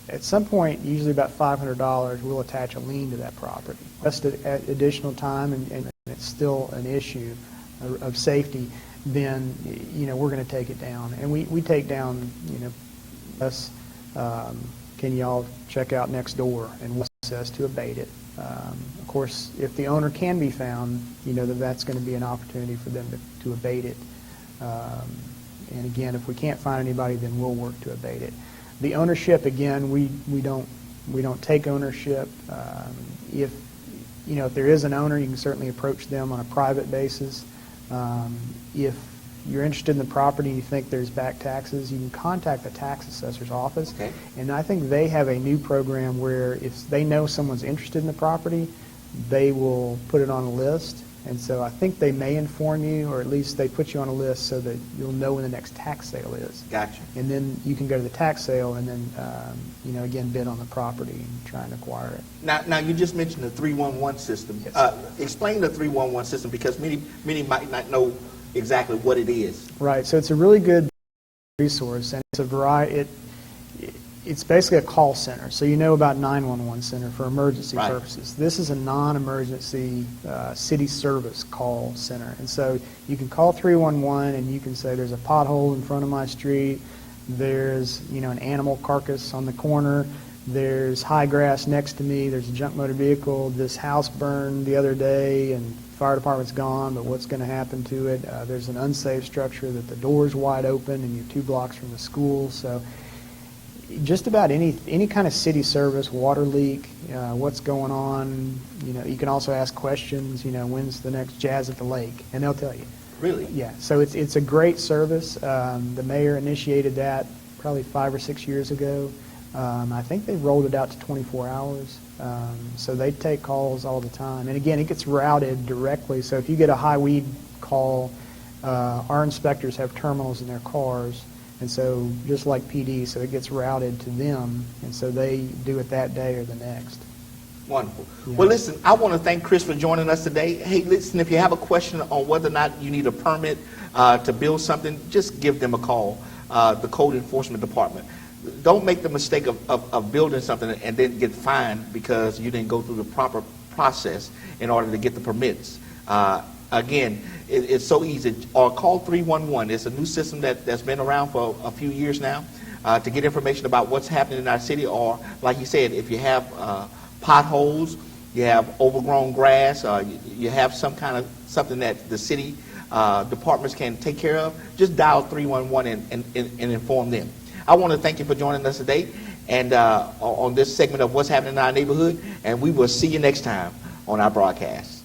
at some point, usually about $500, we'll attach a lien to that property. Just additional time, and it's still an issue of safety, then we're going to take it down. And we take down, us. Can y'all check out next door and we'll process to abate it. Of course, if the owner can be found, that's going to be an opportunity for them to abate it. And again, if we can't find anybody, then we'll work to abate it. The ownership, again, we don't take ownership. If there is an owner, you can certainly approach them on a private basis. If you're interested in the property and you think there's back taxes, you can contact the tax assessor's office. Okay. And I think they have a new program where if they know someone's interested in the property, they will put it on a list. And so I think they may inform you, or at least they put you on a list so that you'll know when the next tax sale is. Gotcha. And then you can go to the tax sale and then, again, bid on the property and try and acquire it. Now you just mentioned the 311 system. Yes. Explain the 311 system, because many might not know exactly what it is. Right. So it's a really good resource, and it's a variety. It's basically a call center. So about 911 center for emergency Right. purposes. This is a non-emergency city service call center. And so you can call 311 and you can say there's a pothole in front of my street, there's an animal carcass on the corner, there's high grass next to me, there's a junk motor vehicle, this house burned the other day and fire department's gone, but what's going to happen to it? There's an unsafe structure that the door's wide open and you're 2 blocks from the school. So just about any kind of city service, water leak, what's going on. You can also ask questions. When's the next jazz at the lake, and they'll tell you. Really? Yeah. So it's a great service. The mayor initiated that probably 5 or 6 years ago. I think they rolled it out to 24 hours. So they take calls all the time, and again, it gets routed directly. So if you get a high weed call, our inspectors have terminals in their cars. And so just like PD, so it gets routed to them, and so they do it that day or the next. Wonderful. Yeah. Well, listen, I want to thank Chris for joining us today. Hey, listen, if you have a question on whether or not you need a permit to build something, just give them a call, the Code Enforcement Department. Don't make the mistake of building something and then get fined because you didn't go through the proper process in order to get the permits. Again, it's so easy. Or call 311. It's a new system that's been around for a few years now to get information about what's happening in our city. Or, like you said, if you have potholes, you have overgrown grass, you have something that the city departments can take care of, just dial 311 and inform them. I want to thank you for joining us today and on this segment of What's Happening in Our Neighborhood, and we will see you next time on our broadcast.